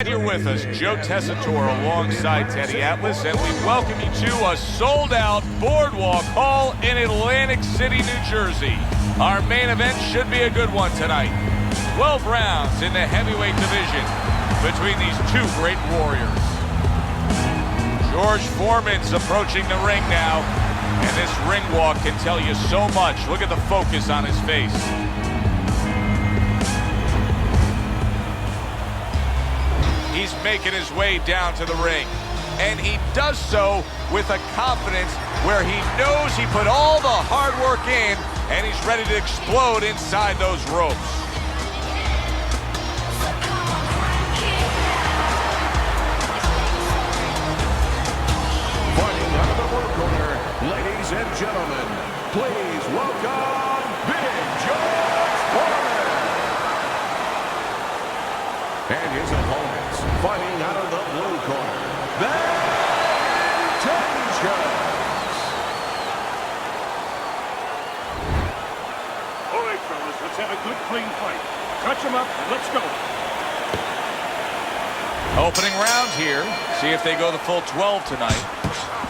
Here with us, Joe Tessitore alongside Teddy Atlas, and we welcome you to a sold-out Boardwalk Hall in Atlantic City, New Jersey. Our main event should be a good one tonight. 12 rounds in the heavyweight division between these two great warriors. George Foreman's approaching the ring now, and this ring walk can tell you so much. Look at the focus on his face. He's making his way down to the ring, and he does so with a confidence where he knows he put all the hard work in, and he's ready to explode inside those ropes. Fighting out of the blue corner, ladies and gentlemen, please welcome Big George Foreman. And his opponents, fighting out of the blue corner, the Dangerous. All right, fellas, let's have a good, clean fight. Touch them up, and let's go. Opening round here. See if they go the full 12 tonight.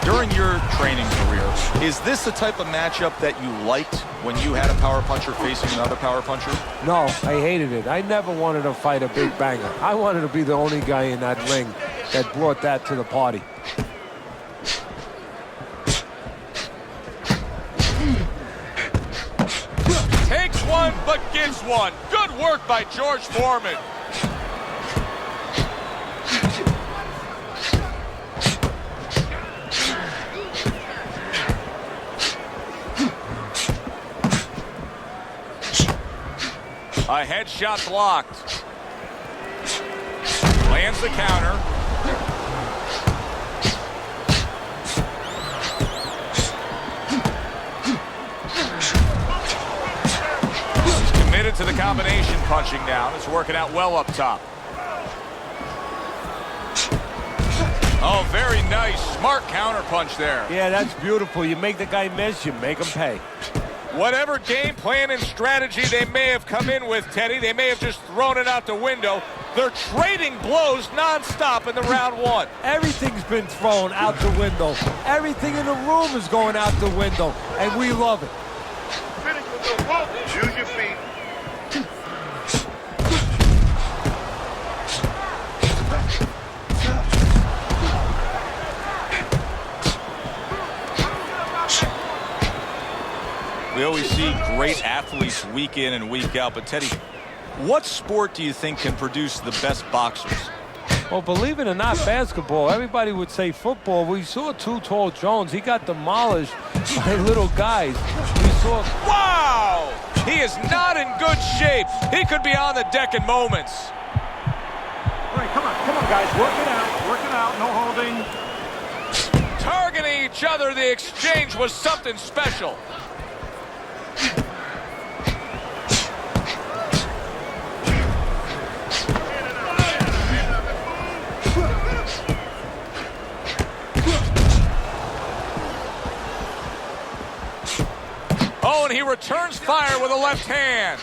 During your training career, is this the type of matchup that you liked when you had a power puncher facing another power puncher? No, I hated it. I never wanted to fight a big banger. I wanted to be the only guy in that ring that brought that to the party. Takes one, but gives one. Good work by George Foreman. A headshot blocked. Lands the counter. He's committed to the combination punching down. It's working out well up top. Oh, very nice. Smart counter punch there. Yeah, that's beautiful. You make the guy miss, you make him pay. Whatever game plan and strategy they may have come in with, Teddy, they may have just thrown it out the window. They're trading blows nonstop in the round one. Everything's been thrown out the window. Everything in the room is going out the window, and we love it. Use your feet. We always see great athletes week in and week out, but Teddy, what sport do you think can produce the best boxers? Well, believe it or not, basketball. Everybody would say football. We saw Too Tall Jones. He got demolished by little guys. We saw... Wow! He is not in good shape. He could be on the deck in moments. All right, come on, guys. Work it out, no holding. Targeting each other, the exchange was something special. Oh, and he returns fire with a left hand.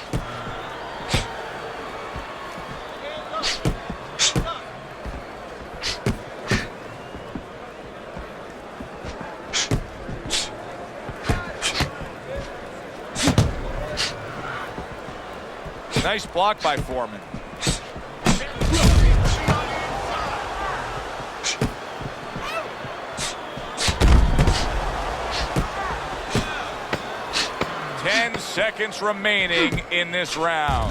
Nice block by Foreman. Seconds remaining in this round.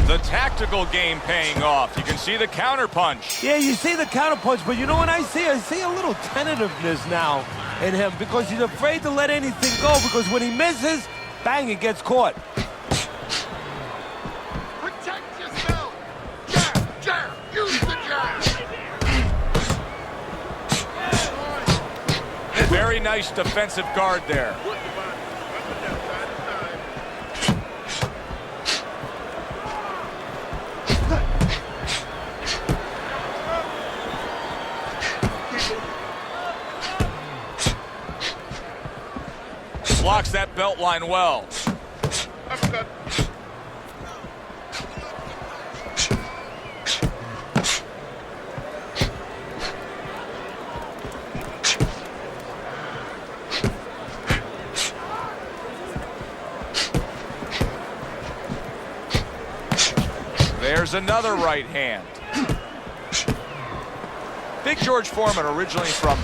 The tactical game paying off. You can see the counter punch. Yeah, you see the counter punch, but you know what I see? I see a little tentativeness now in him because he's afraid to let anything go, because when he misses, bang, it gets caught. Protect yourself. Jab, use the jab. Very nice defensive guard there. Blocks that belt line well. Uppercut. There's another right hand. Big George Foreman, originally from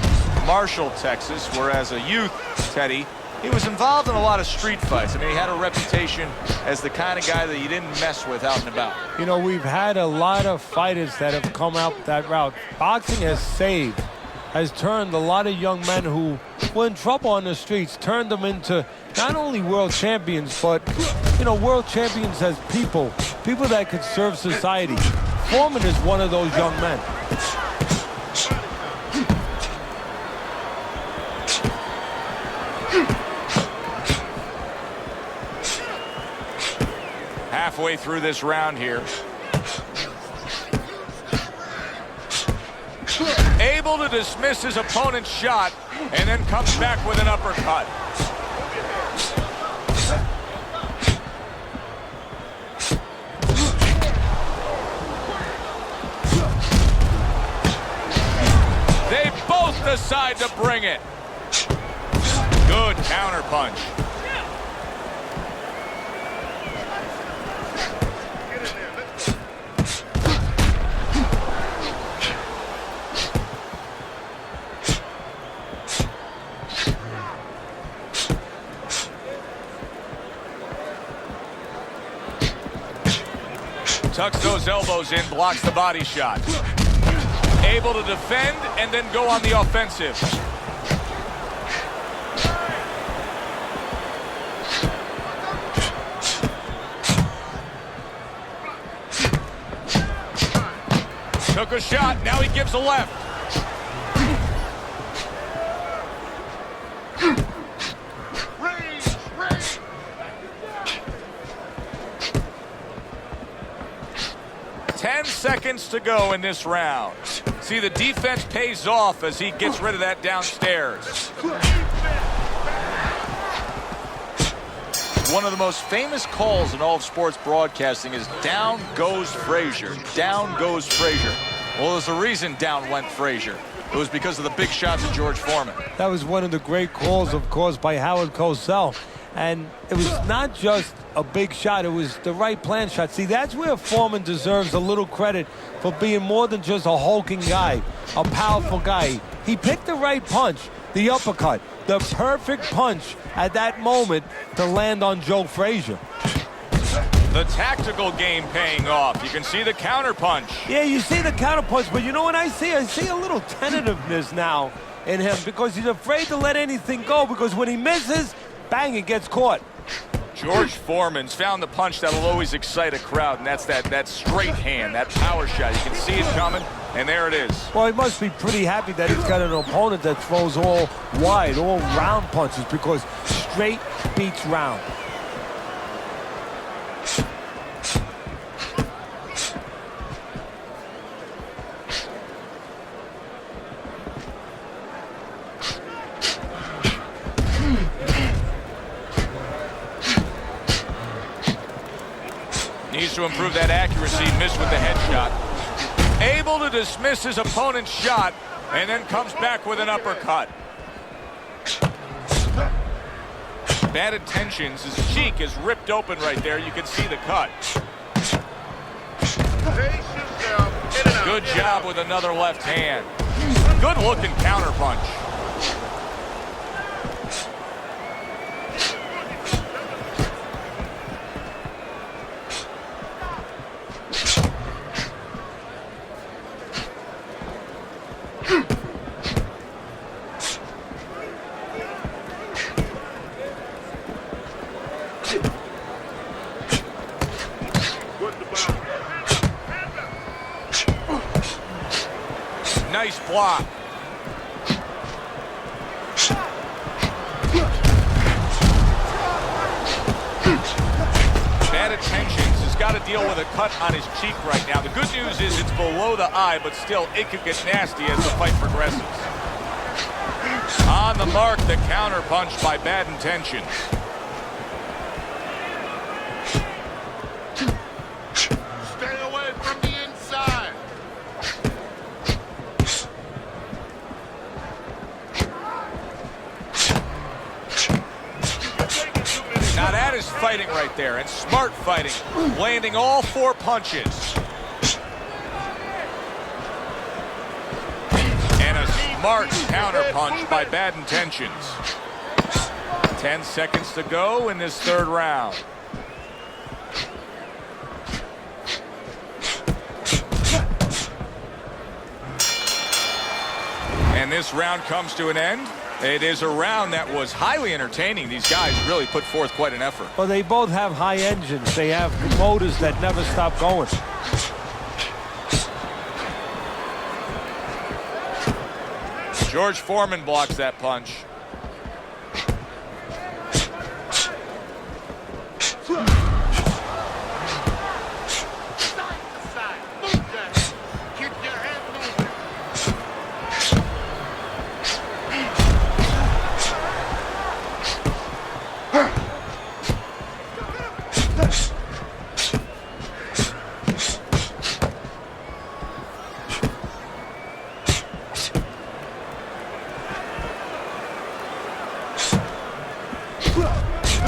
Marshall, Texas, where as a youth, Teddy, he was involved in a lot of street fights. I mean, he had a reputation as the kind of guy that you didn't mess with out and about. You know, we've had a lot of fighters that have come out that route. Boxing has turned a lot of young men who were in trouble on the streets, turned them into not only world champions, but, you know, world champions as people that could serve society. Foreman is one of those young men. Halfway through this round here. Able to dismiss his opponent's shot and then comes back with an uppercut. They both decide to bring it. Good counter punch. Tucks those elbows in, blocks the body shot. Able to defend and then go on the offensive. Took a shot, now he gives a left. Range, range. 10 seconds to go in this round. See, the defense pays off as he gets rid of that downstairs. One of the most famous calls in all of sports broadcasting is down goes Frazier. Down goes Frazier. Well, there's a reason down went Frazier. It was because of the big shots of George Foreman. That was one of the great calls, of course, by Howard Cosell. And it was not just a big shot, it was the right plan shot. See, that's where Foreman deserves a little credit for being more than just a hulking guy, a powerful guy. He picked the right punch, the uppercut, the perfect punch at that moment to land on Joe Frazier. The tactical game paying off. You can see the counter punch. Yeah, you see the counter punch, but you know what I see? I see a little tentativeness now in him because he's afraid to let anything go, because when he misses, bang, it gets caught. George Foreman's found the punch that'll always excite a crowd, and that's that straight hand, that power shot. You can see it coming, and there it is. Well, he must be pretty happy that he's got an opponent that throws all wide, all round punches, because straight beats round. Needs to improve that accuracy, missed with the headshot. Able to dismiss his opponent's shot, and then comes back with an uppercut. Bad intentions, his cheek is ripped open right there. You can see the cut. Good job with another left hand. Good looking counter punch. Nice block. Bad intentions. He's got to deal with a cut on his cheek right now. The good news is it's below the eye, but still it could get nasty as the fight progresses. On the mark, the counter punch by Bad Intentions. Stay away from the inside. Now that is fighting right there, and smart fighting, landing all four punches. Smart counterpunch by Bad Intentions. 10 seconds to go in this third round. And this round comes to an end. It is a round that was highly entertaining. These guys really put forth quite an effort. Well, they both have high engines. They have motors that never stop going. George Foreman blocks that punch.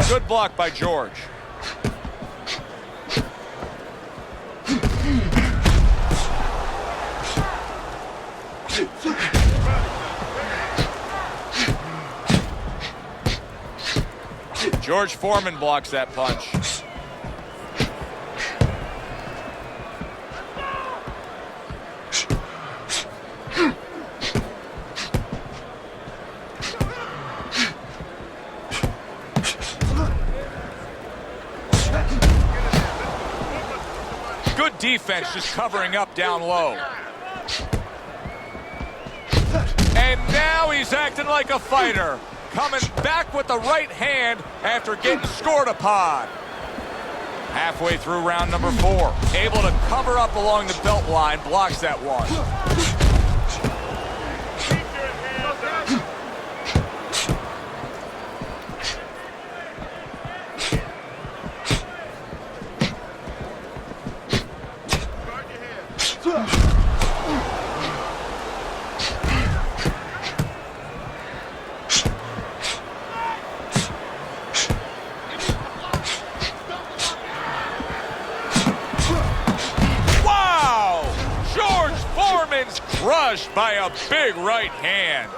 Good block by George. George Foreman blocks that punch. Good defense, just covering up down low. And now he's acting like a fighter. Coming back with the right hand after getting scored upon. Halfway through round number 4. Able to cover up along the belt line, blocks that one. Crushed by a big right hand.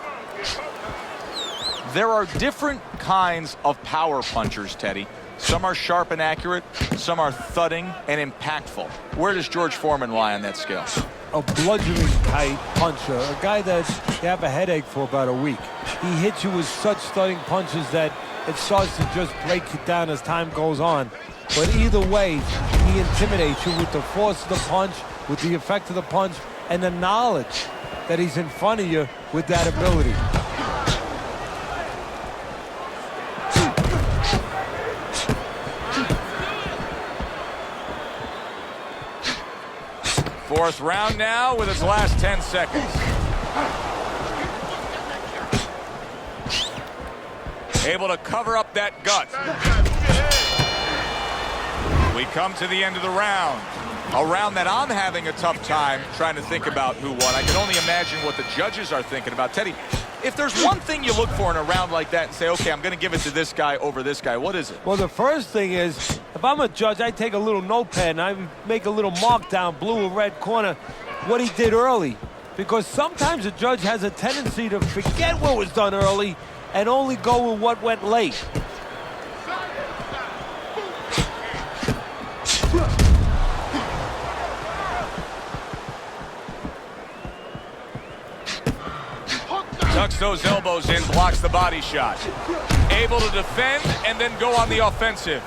There are different kinds of power punchers, Teddy. Some are sharp and accurate, some are thudding and impactful. Where does George Foreman lie on that scale? A bludgeoning type puncher, a guy that you have a headache for about a week. He hits you with such thudding punches that it starts to just break you down as time goes on. But either way, he intimidates you with the force of the punch, with the effect of the punch, and the knowledge that he's in front of you with that ability. Fourth round now with its last 10 seconds. Able to cover up that gut. We come to the end of the round. A round that I'm having a tough time trying to think about who won. I can only imagine what the judges are thinking about. Teddy, if there's one thing you look for in a round like that and say, okay, I'm going to give it to this guy over this guy, what is it? Well, the first thing is, if I'm a judge, I take a little notepad and I make a little mark down, blue or red corner, what he did early. Because sometimes a judge has a tendency to forget what was done early and only go with what went late. Tucks those elbows in, blocks the body shot. Able to defend and then go on the offensive.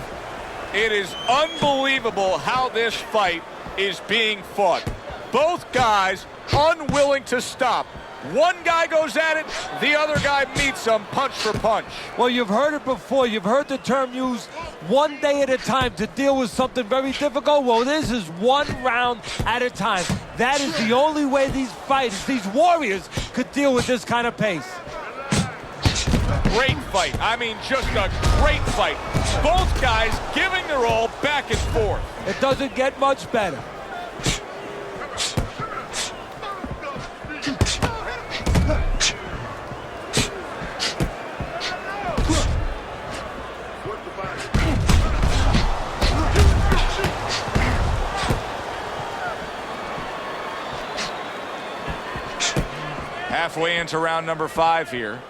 It is unbelievable how this fight is being fought. Both guys unwilling to stop. One guy goes at it, the other guy meets him punch for punch. Well, you've heard it before. You've heard the term used, one day at a time to deal with something very difficult. Well, this is one round at a time. That is the only way these fighters, these warriors, could deal with this kind of pace. Great fight. I mean, just a great fight. Both guys giving their all back and forth. It doesn't get much better. Halfway into round number 5 here.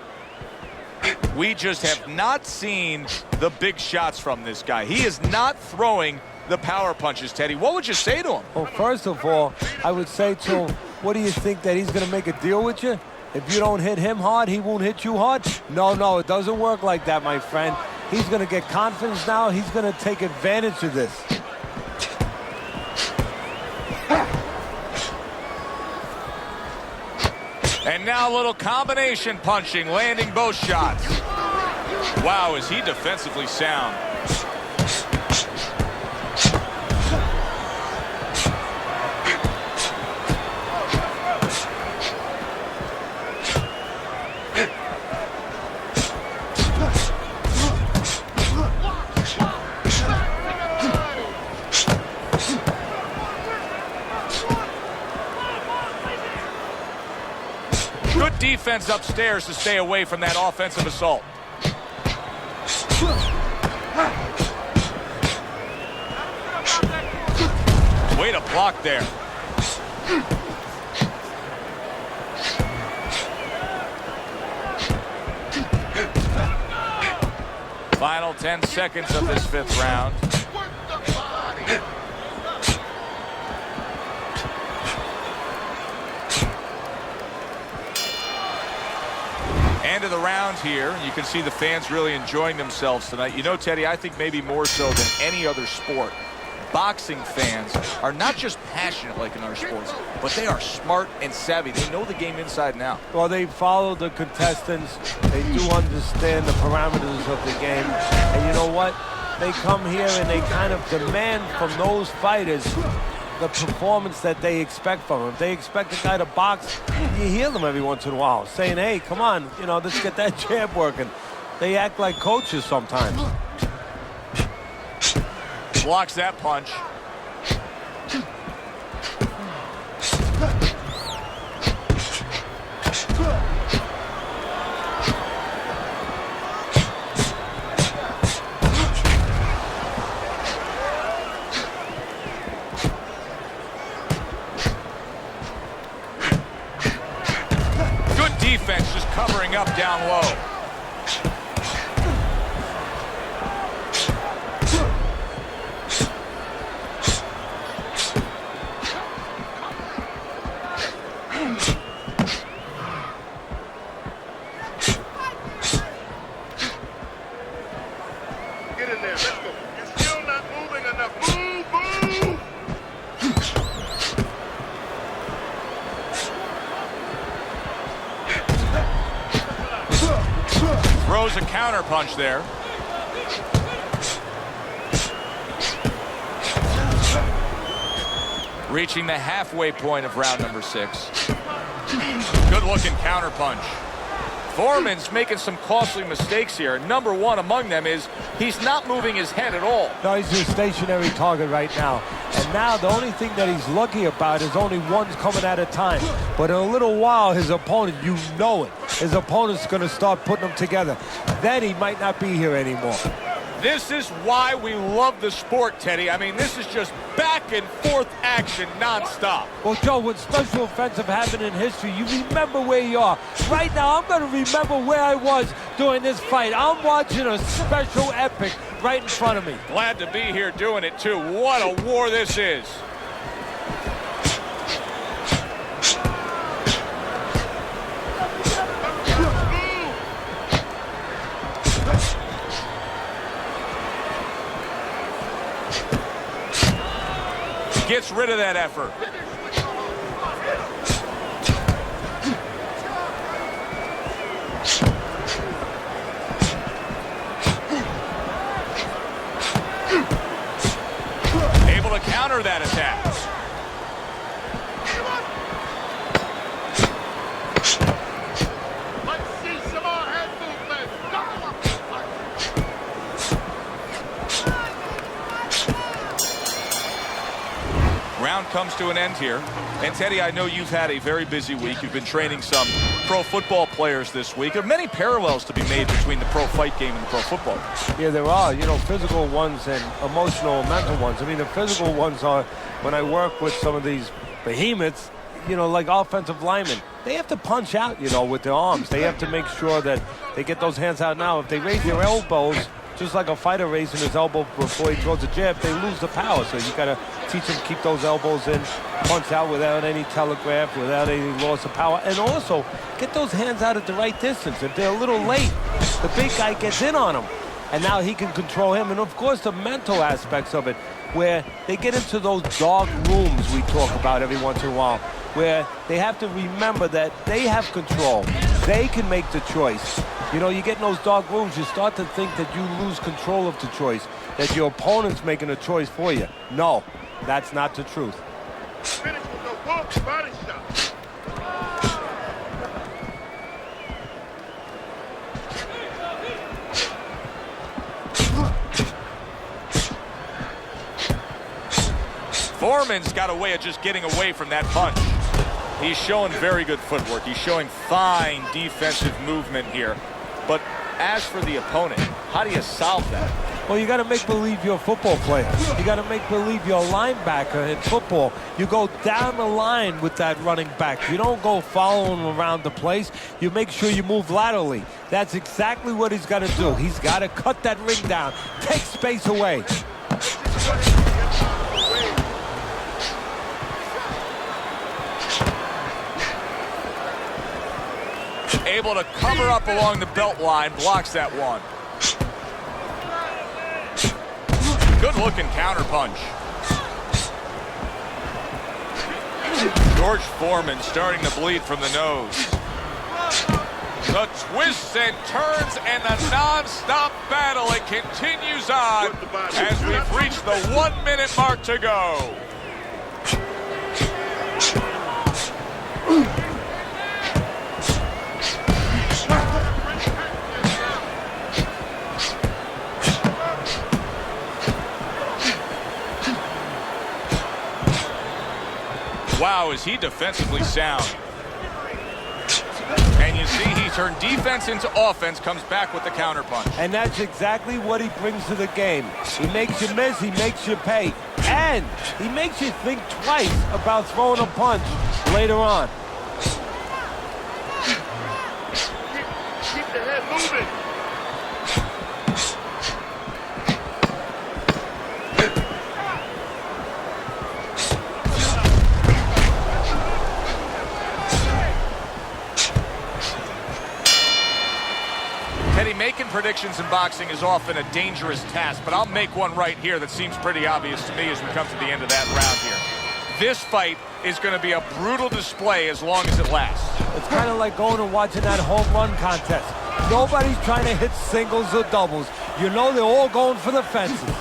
We just have not seen the big shots from this guy. He is not throwing the power punches, Teddy. What would you say to him? Well, first of all, I would say to him, what do you think, that he's going to make a deal with you? If you don't hit him hard, he won't hit you hard? No, it doesn't work like that, my friend. He's going to get confidence now. He's going to take advantage of this. And now a little combination punching, landing both shots. Wow, is he defensively sound. Good defense upstairs to stay away from that offensive assault. Way to block there. Final 10 seconds of this 5th round. End of the round here. You can see the fans really enjoying themselves tonight. You know, Teddy, I think maybe more so than any other sport, boxing fans are not just passionate like in other sports, but they are smart and savvy. They know the game inside and out. Well, they follow the contestants. They do understand the parameters of the game. And you know what? They come here and they kind of demand from those fighters the performance that they expect from them. If they expect a guy to box, you hear them every once in a while saying, hey, come on, you know, let's get that jab working. They act like coaches sometimes. Blocks that punch. Good defense, just covering up down low. Get in there. Let's go. You're still not moving enough. Move. Throws a counter punch there. Reaching the halfway point of round number 6. Good looking counter punch. Foreman's making some costly mistakes here. Number one among them is he's not moving his head at all. No, he's a stationary target right now. And now the only thing that he's lucky about is only one's coming at a time. But in a little while, his opponent, you know it, his opponent's going to start putting them together. Then he might not be here anymore. This is why we love the sport, Teddy. I mean, this is just back and forth action nonstop. Well, Joe, when special offensive happened in history, you remember where you are. Right now, I'm going to remember where I was during this fight. I'm watching a special epic right in front of me. Glad to be here doing it, too. What a war this is. Gets rid of that effort. Able to counter that attack. Let's see some more head movement. Round comes to an end here. And Teddy, I know you've had a very busy week. You've been training some pro football players this week. There are many parallels to be made between the pro fight game and the pro football. Yeah, there are, you know, physical ones and emotional and mental ones. I mean, the physical ones are when I work with some of these behemoths, like offensive linemen, they have to punch out, with their arms. They have to make sure that they get those hands out now. If they raise their elbows, just like a fighter raising his elbow before he throws a jab, they lose the power. So you got to teach them to keep those elbows in, punch out without any telegraph, without any loss of power. And also, get those hands out at the right distance. If they're a little late, the big guy gets in on him. And now he can control him. And, of course, the mental aspects of it, where they get into those dark rooms we talk about every once in a while, where they have to remember that they have control. They can make the choice. You get in those dark rooms, you start to think that you lose control of the choice, that your opponent's making a choice for you. No, that's not the truth. Finish with no hook, body shot. Foreman's got a way of just getting away from that punch. He's showing very good footwork. He's showing fine defensive movement here. But as for the opponent, how do you solve that? Well, you got to make believe you're a football player. You got to make believe you're a linebacker in football. You go down the line with that running back. You don't go following him around the place. You make sure you move laterally. That's exactly what he's got to do. He's got to cut that ring down, take space away. Able to cover up along the belt line, blocks that one. Good looking counter punch. George Foreman starting to bleed from the nose. The twists and turns and the non-stop battle, it continues on as we've reached the 1 minute mark to go. Wow, is he defensively sound. And you see he turned defense into offense, comes back with the counter punch. And that's exactly what he brings to the game. He makes you miss, he makes you pay. And he makes you think twice about throwing a punch later on. Keep the head moving. Making predictions in boxing is often a dangerous task, but I'll make one right here that seems pretty obvious to me as we come to the end of that round here. This fight is going to be a brutal display as long as it lasts. It's kind of like going and watching that home run contest. Nobody's trying to hit singles or doubles. They're all going for the fences.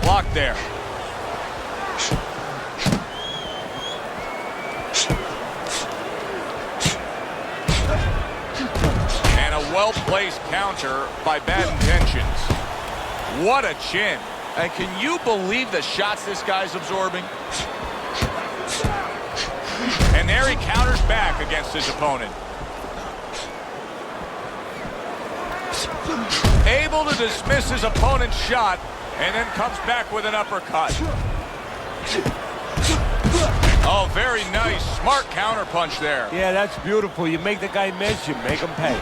Block there. And a well-placed counter by Bad Intentions. What a chin. And can you believe the shots this guy's absorbing? And there he counters back against his opponent. Able to dismiss his opponent's shot, and then comes back with an uppercut. Oh, very nice. Smart counter punch there. Yeah, that's beautiful. You make the guy miss, you make him pay.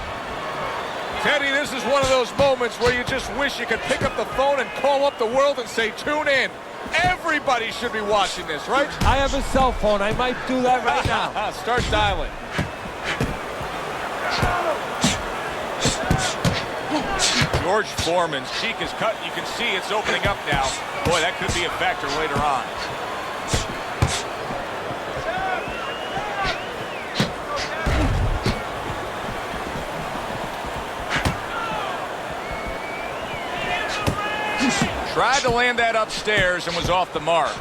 Teddy, this is one of those moments where you just wish you could pick up the phone and call up the world and say, tune in. Everybody should be watching this, right? I have a cell phone. I might do that right now. Start dialing. George Foreman's cheek is cut. You can see it's opening up now. Boy, that could be a factor later on. Tried to land that upstairs and was off the mark.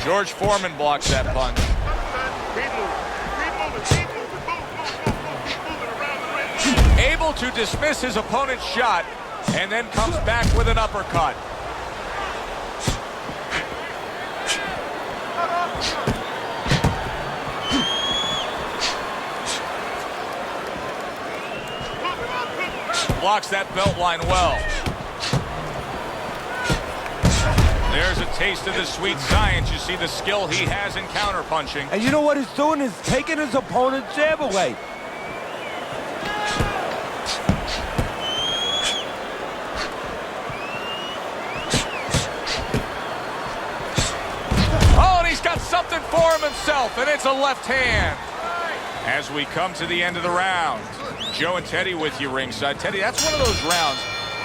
George Foreman blocks that punch. Able to dismiss his opponent's shot and then comes back with an uppercut. Blocks that belt line well. There's a taste of the sweet science. You see the skill he has in counterpunching. And you know what he's doing is taking his opponent's jab away. Oh, and he's got something for him himself, and it's a left hand. As we come to the end of the round, Joe and Teddy with you ringside. Teddy, that's one of those rounds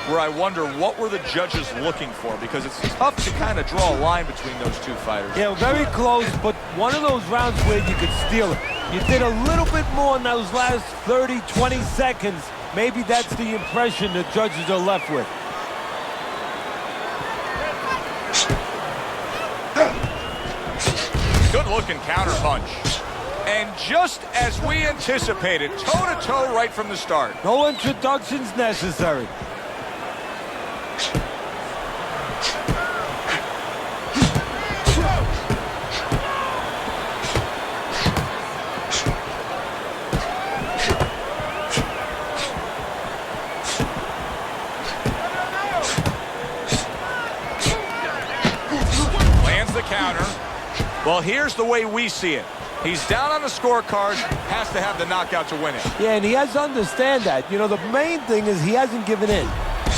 where I wonder what were the judges looking for, because it's tough to kind of draw a line between those two fighters. Yeah, very close, but one of those rounds where you could steal it. You did a little bit more in those last 30, 20 seconds. Maybe that's the impression the judges are left with. Good-looking counterpunch. And just as we anticipated, toe-to-toe right from the start. No introductions necessary. Lands the counter. Well, here's the way we see it. He's down on the scorecard, has to have the knockout to win it. Yeah, and he has to understand that. You know, the main thing is he hasn't given in.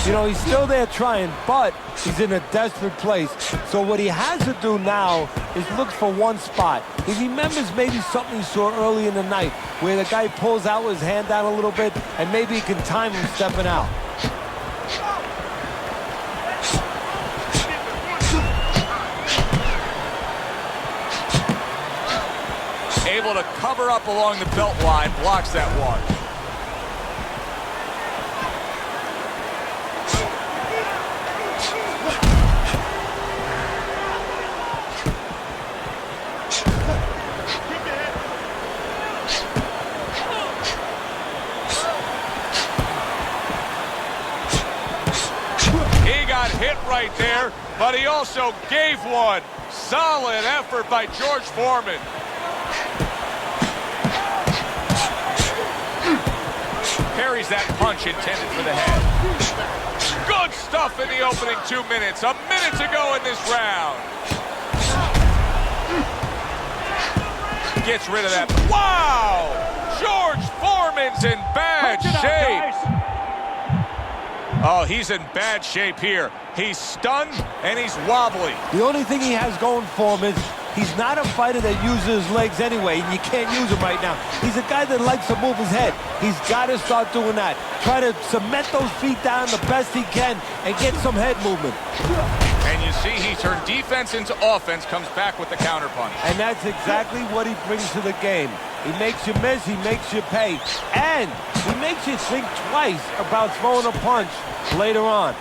You know, he's still there trying, but he's in a desperate place. So what he has to do now is look for one spot. He remembers maybe something he saw early in the night where the guy pulls out his hand down a little bit, and maybe he can time him stepping out. Able to cover up along the belt line, blocks that one. He got hit right there, but he also gave one. Solid effort by George Foreman. Parries that punch intended for the head. Good stuff in the opening 2 minutes. A minute to go in this round. Gets rid of that. Wow! George Foreman's in bad shape. Oh, he's in bad shape here. He's stunned and he's wobbly. The only thing he has going for him is he's not a fighter that uses his legs anyway, and you can't use him right now. He's a guy that likes to move his head. He's got to start doing that. Try to cement those feet down the best he can and get some head movement. And you see he turned defense into offense, comes back with the counterpunch. And that's exactly what he brings to the game. He makes you miss, he makes you pay, and he makes you think twice about throwing a punch later on.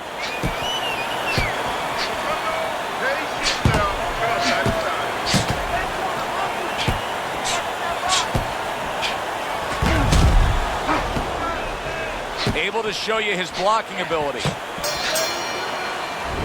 Able to show you his blocking ability.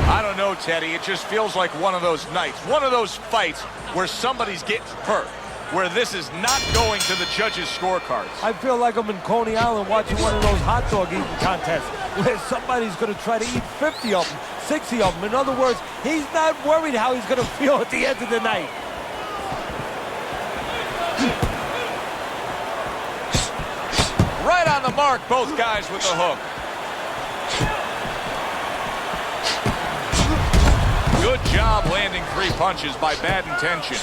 I don't know, Teddy. It just feels like one of those nights, one of those fights where somebody's getting hurt, where this is not going to the judges' scorecards. I feel like I'm in Coney Island watching one of those hot dog eating contests where somebody's going to try to eat 50 of them, 60 of them. In other words, he's not worried how he's going to feel at the end of the night. Right on the mark, both guys with the hook. Good job landing 3 punches by Bad Intentions.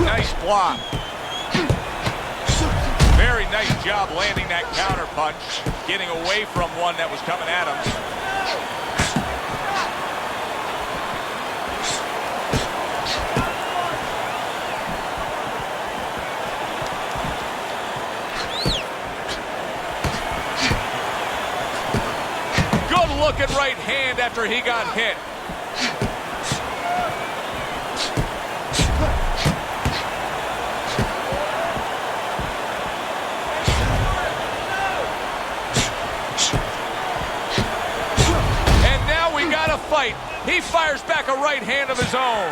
Nice block. Very nice job landing that counter punch, getting away from one that was coming at him. Good looking right hand after he got hit. Fight. He fires back a right hand of his own.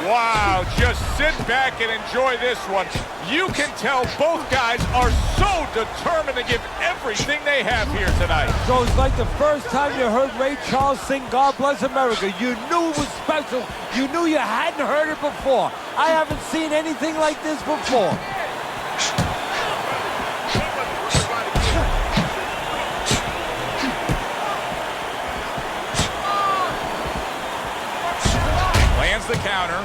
Wow, just sit back and enjoy this one. You can tell both guys are so determined to give everything they have here tonight. So it's like the first time you heard Ray Charles sing God Bless America. You knew it was special. You knew you hadn't heard it before. I haven't seen anything like this before. The counter.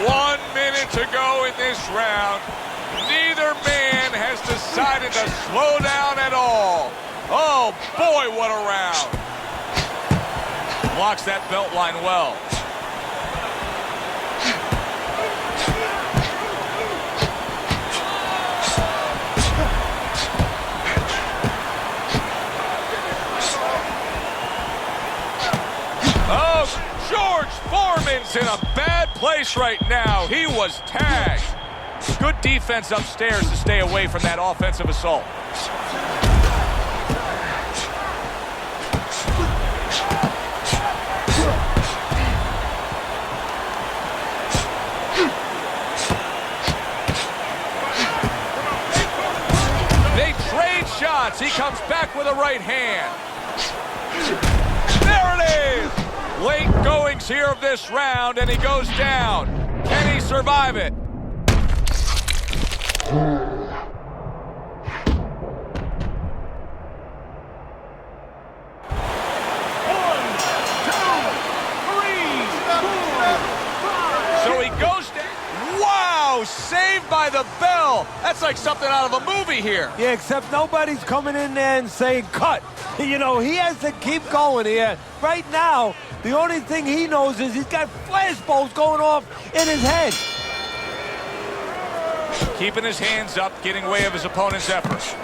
One minute to go in this round. Neither man has decided to slow down at all. Oh boy, what a round. Blocks that belt line well. Foreman's in a bad place right now. He was tagged. Good defense upstairs to stay away from that offensive assault. They trade shots. He comes back with a right hand. There it is. Late goings here of this round, and he goes down. Can he survive it? So he goes down. Wow, saved by the bell. That's like something out of a movie here. Yeah, except nobody's coming in there and saying cut. You know, he has to keep going here. Right now, the only thing he knows is he's got flashballs going off in his head. Keeping his hands up, getting away of his opponent's efforts.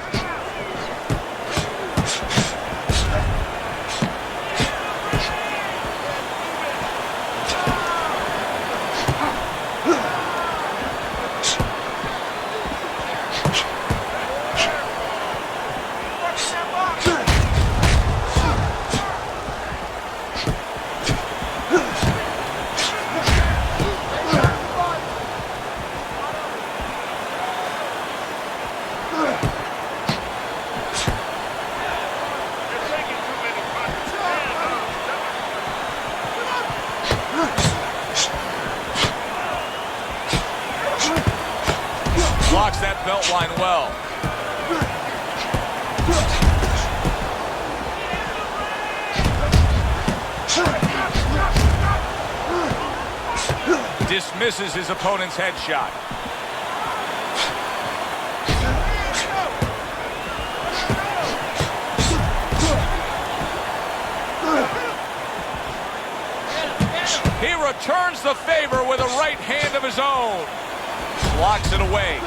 Blocks that belt line well. Dismisses his opponent's headshot. He returns the favor with a right hand of his own. Blocks it away.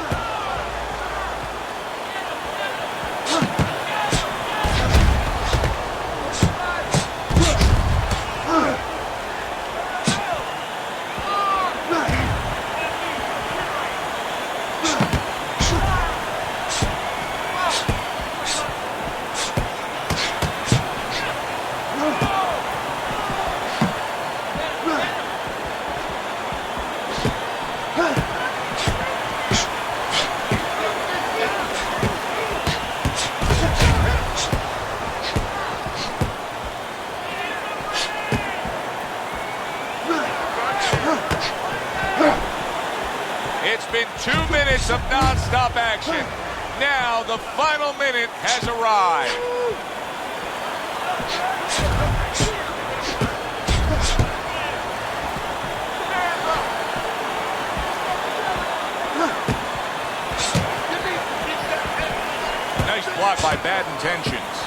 It's been 2 minutes of non-stop action. now the final minute has arrived. Nice block by Bad Intentions.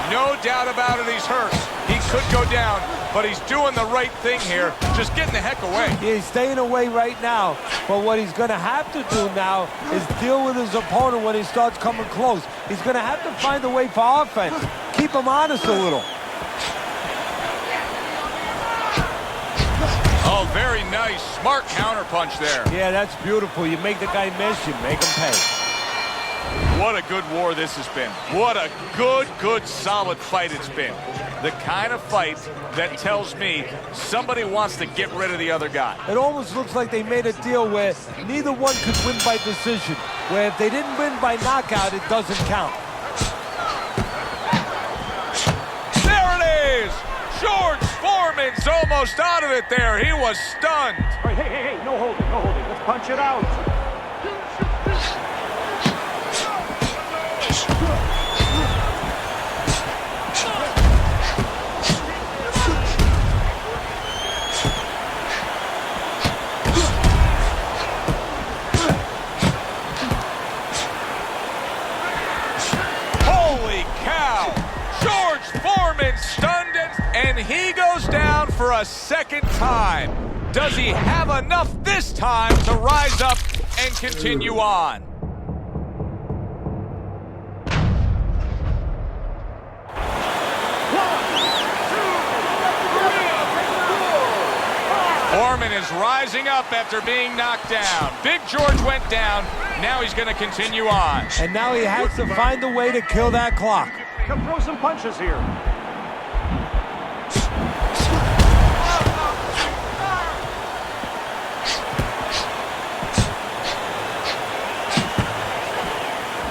No doubt about it, he's hurt. He could go down, but he's doing the right thing here, just getting the heck away. Yeah, he's staying away right now, but what he's going to have to do now is deal with his opponent when he starts coming close. He's going to have to find a way for offense. Keep him honest a little. Oh, very nice. Smart counterpunch there. Yeah, that's beautiful. You make the guy miss, you make him pay. What a good war this has been. What a good, solid fight it's been. The kind of fight that tells me somebody wants to get rid of the other guy. It almost looks like they made a deal where neither one could win by decision, where if they didn't win by knockout, it doesn't count. There it is! George Foreman's almost out of it there. He was stunned. All right, hey, no holding, no holding. Let's punch it out. Holy cow! George Foreman stunned and he goes down for a second time. Does he have enough this time to rise up and continue on? Foreman is rising up after being knocked down. Big George went down. Now he's going to continue on. And now he has to find a way to kill that clock. Come throw some punches here.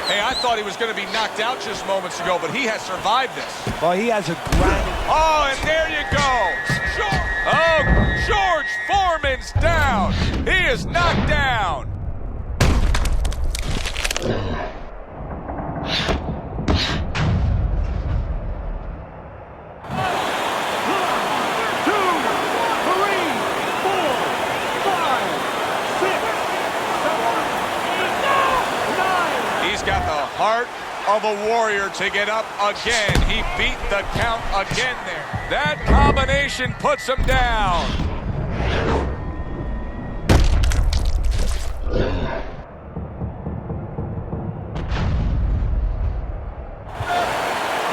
Hey, I thought he was going to be knocked out just moments ago, but he has survived this. Well, he has a grinding. Oh, and there you go. George Foreman's down. He is knocked down. He's got the heart of a warrior to get up again. He beat the count again there. That combination puts him down.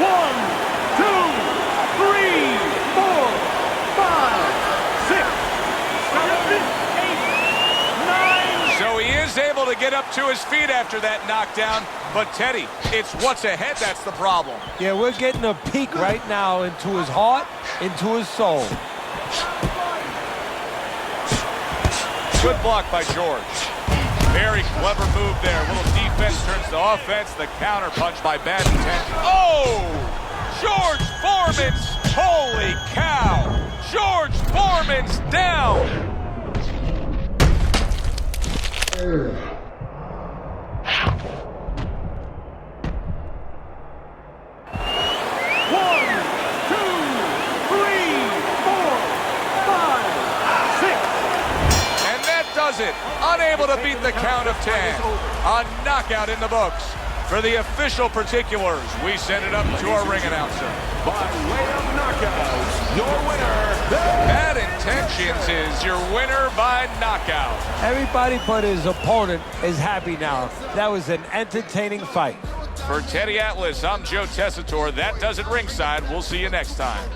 One, two, three, four, five, six, seven, eight, nine. So he is able to get up to his feet after that knockdown. But Teddy, it's what's ahead that's the problem. Yeah, we're getting a peek right now into his heart, into his soul. Good block by George. Very clever move there. A little defense turns to offense. The counter punch by Bad Intentions. Oh! George Foreman's, holy cow! George Foreman's down! It. Unable to beat the count of 10. A knockout in the books. For the official particulars, we send it up to our ring announcer. By way of knockouts, your winner, Bad Intentions is your winner by knockout. Everybody but his opponent is happy now. That was an entertaining fight. For Teddy Atlas, I'm Joe Tessitore. That does it ringside. We'll see you next time.